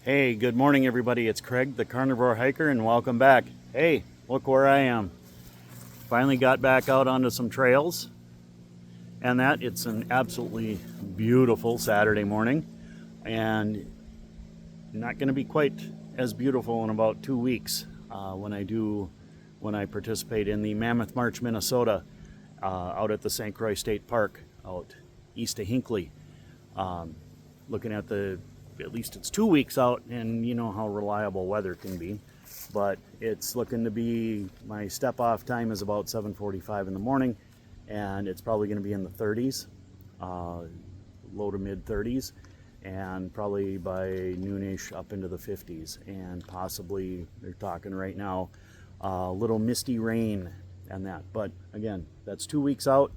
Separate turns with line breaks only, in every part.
Hey, good morning everybody. It's Craig, the carnivore hiker, and welcome back. Hey, look where I am. Finally got back out onto some trails, and it's an absolutely beautiful Saturday morning, and not going to be quite as beautiful in about 2 weeks when I participate in the Mammoth March, Minnesota, out at the St. Croix State Park out east of Hinckley. Looking at least it's 2 weeks out, and you know how reliable weather can be, but it's looking to be, my step off time is about 7:45 in the morning, and it's probably going to be in the 30s, low to mid 30s, and probably by noonish up into the 50s, and possibly they're talking right now a little misty rain and that. But again, that's 2 weeks out.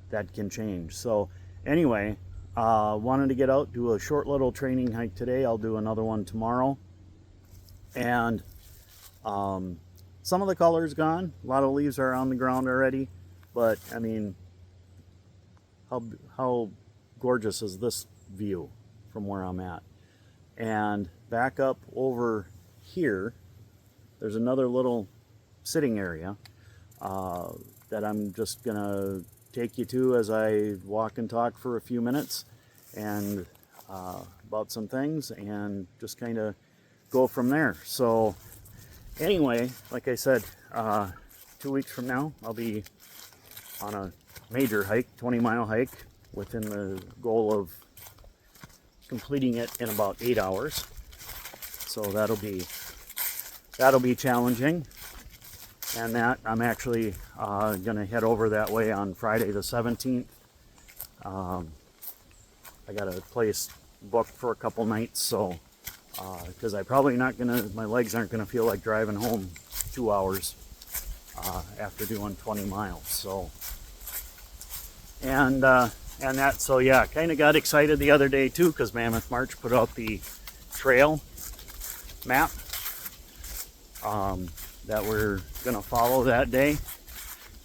That can change. So anyway, wanted to get out, do a short little training hike today. I'll do another one tomorrow. And some of the color's gone. A lot of leaves are on the ground already. But I mean, how gorgeous is this view from where I'm at? And back up over here, there's another little sitting area that I'm just gonna take you to as I walk and talk for a few minutes and about some things, and just kind of go from there. So anyway, like I said, 2 weeks from now I'll be on a major hike, 20-mile hike, within the goal of completing it in about 8 hours. So that'll be challenging. And that I'm actually going to head over that way on Friday the 17th. I got a place booked for a couple nights, so because my legs aren't going to feel like driving home 2 hours after doing 20 miles. So so yeah, kind of got excited the other day too, because Mammoth March put out the trail map that we're gonna follow that day,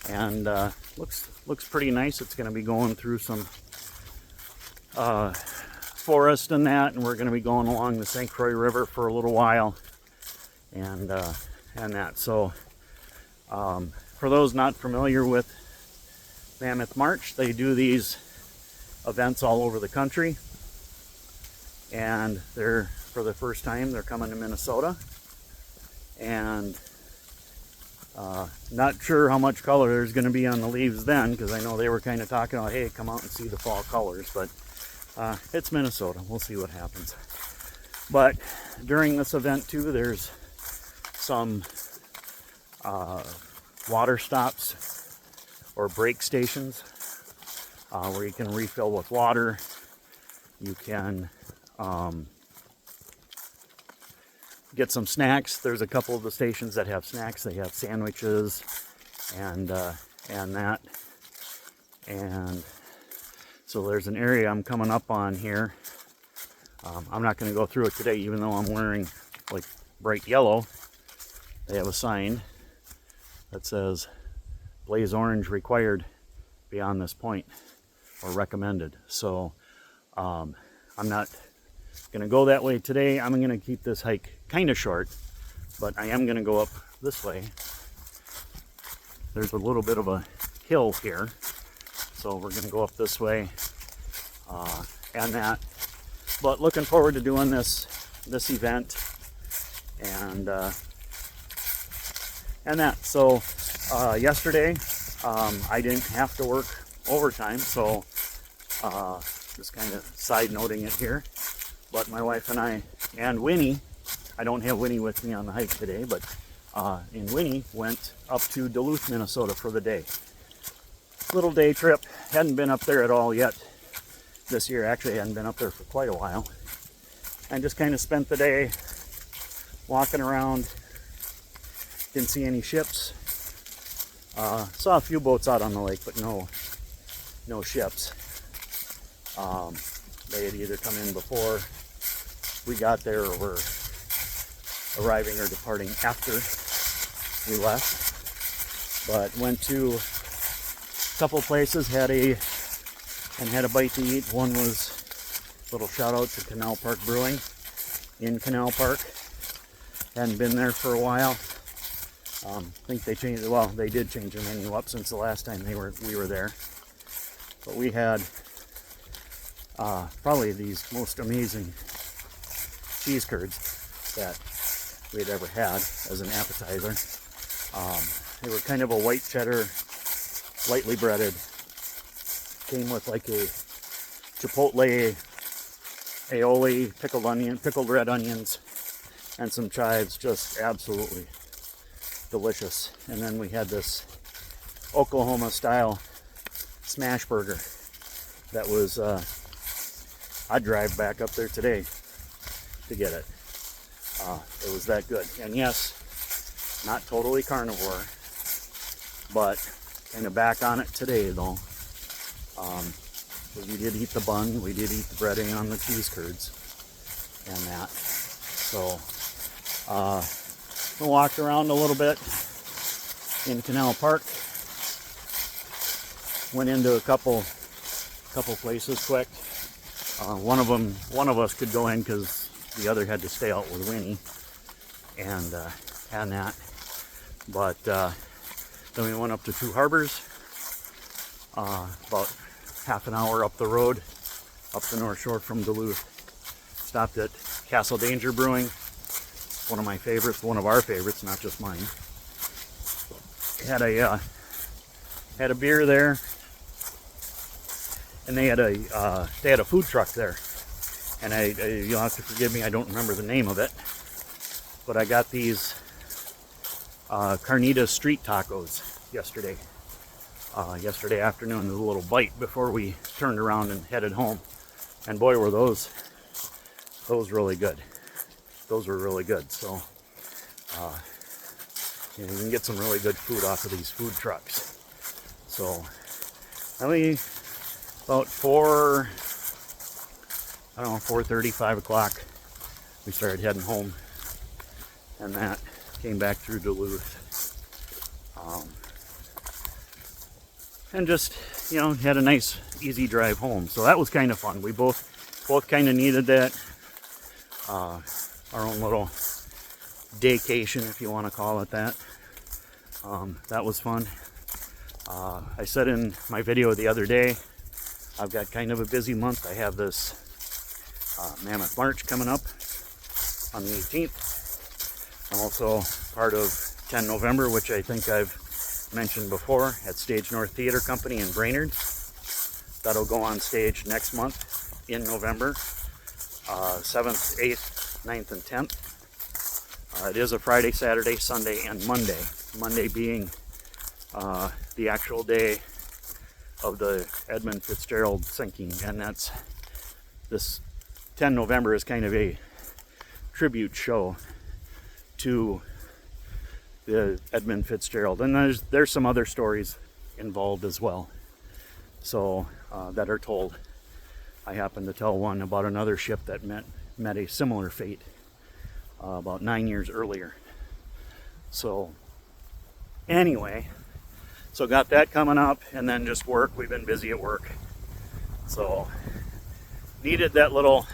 and looks pretty nice. It's gonna be going through some forest and we're gonna be going along the St. Croix River for a little while, and that. So for those not familiar with Mammoth March, they do these events all over the country, and for the first time they're coming to Minnesota. And not sure how much color there's going to be on the leaves then, because I know they were kind of talking about, hey, come out and see the fall colors, but it's Minnesota. We'll see what happens. But during this event too, there's some water stops or break stations where you can refill with water. You can get some snacks. There's a couple of the stations that have snacks. They have sandwiches and that. And so there's an area I'm coming up on here. I'm not going to go through it today, even though I'm wearing like bright yellow. They have a sign that says blaze orange required beyond this point, or recommended. So I'm not going to go that way today. I'm going to keep this hike kind of short, but I am going to go up this way. There's a little bit of a hill here, so we're going to go up this way and that. But looking forward to doing this event and that. So yesterday I didn't have to work overtime, so just kind of side noting it here. But my wife and I and Winnie, I don't have Winnie with me on the hike today, but and Winnie went up to Duluth, Minnesota for the day. Little day trip. Hadn't been up there at all yet this year. Actually, hadn't been up there for quite a while. And just kind of spent the day walking around. Didn't see any ships. Saw a few boats out on the lake, but no ships. They had either come in before we got there or were arriving or departing after we left. But went to a couple places, had a bite to eat. One was a little shout out to Canal Park Brewing. in Canal Park. Hadn't been there for a while. I think they changed, well, they did change the menu up since the last time we were there. But we had probably these most amazing cheese curds that we had ever had as an appetizer. They were kind of a white cheddar, lightly breaded. Came with like a chipotle, aioli, pickled red onions, and some chives. Just absolutely delicious. And then we had this Oklahoma style smash burger that was, I'd drive back up there today to get it. It was that good. And yes, not totally carnivore, but kind of back on it today though. We did eat the bun, we did eat the breading on the cheese curds and that. So we walked around a little bit in Canal Park. Went into a couple places quick. One of us could go in because the other had to stay out with Winnie and that. But then we went up to Two Harbors, about half an hour up the road, up the North Shore from Duluth. Stopped at Castle Danger Brewing, one of my favorites, one of our favorites, not just mine. Had a beer there, and they had a food truck there. And you'll have to forgive me, I don't remember the name of it, but I got these carnitas street tacos yesterday afternoon, a little bite before we turned around and headed home. And boy, were those really good. Those were really good. So you can get some really good food off of these food trucks. So about 4:30, 5 o'clock, we started heading home, and that came back through Duluth. And just, had a nice, easy drive home. So that was kind of fun. We both kind of needed that. Our own little daycation, if you want to call it that. That was fun. I said in my video the other day, I've got kind of a busy month. I have this Mammoth March coming up on the 18th. I'm also part of 10 November, which I think I've mentioned before, at Stage North Theater Company in Brainerd. That'll go on stage next month in November, 7th, 8th, 9th, and 10th. It is a Friday, Saturday, Sunday, and Monday. Monday being the actual day of the Edmund Fitzgerald sinking, and that's this 10 November is kind of a tribute show to the Edmund Fitzgerald, and there's some other stories involved as well, so that are told. I happened to tell one about another ship that met a similar fate about 9 years earlier. So anyway, so got that coming up, and then just work. We've been busy at work, so needed that little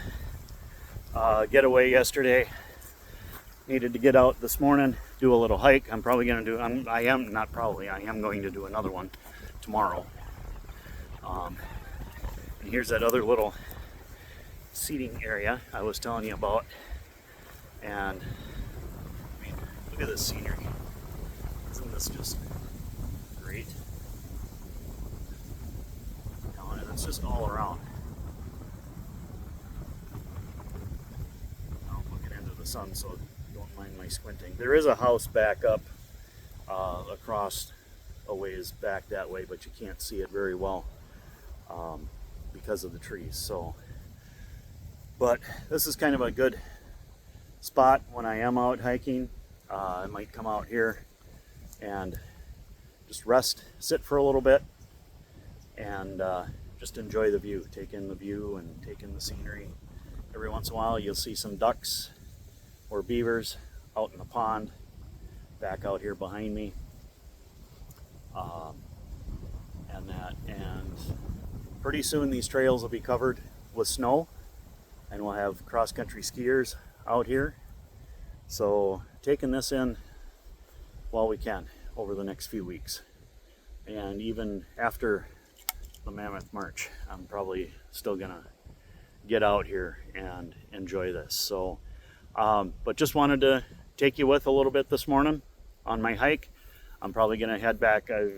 getaway yesterday. Needed to get out this morning, do a little hike. I'm probably going to do, I am going to do another one tomorrow. And here's that other little seating area I was telling you about. And look at this scenery. Isn't this just great? And it's just all around. I'm looking into the sun, so don't mind my squinting. There is a house back up across a ways back that way, but you can't see it very well because of the trees. So, but this is kind of a good spot when I am out hiking. I might come out here and just rest, sit for a little bit, and just enjoy the view, take in the view and take in the scenery. Every once in a while you'll see some ducks or beavers out in the pond back out here behind me, and pretty soon these trails will be covered with snow, and we'll have cross-country skiers out here. So taking this in while we can over the next few weeks. And even after the Mammoth March, I'm probably still gonna get out here and enjoy this. So, but just wanted to take you with a little bit this morning on my hike. I'm probably gonna head back. I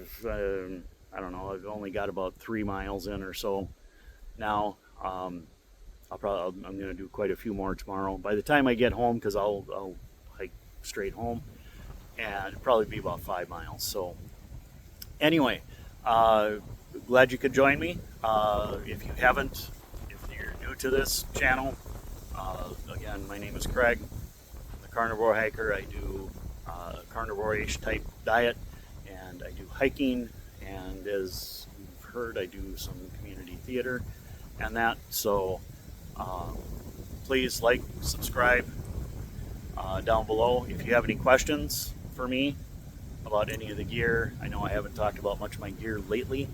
don't know, I've only got about 3 miles in or so now. I'm gonna do quite a few more tomorrow. By the time I get home, because I'll hike straight home, and it'll probably be about 5 miles. So anyway, glad you could join me. If you haven't, if you're new to this channel, again, my name is Craig, the carnivore hiker. I do carnivore-ish type diet, and I do hiking, and as you've heard, I do some community theater and that. So please like, subscribe down below. If you have any questions for me about any of the gear, I know I haven't talked about much of my gear lately,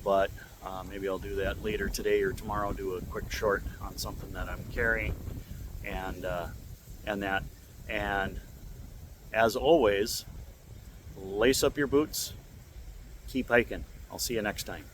but maybe I'll do that later today or tomorrow. Do a quick short on something that I'm carrying, and that. And as always, lace up your boots, keep hiking. I'll see you next time.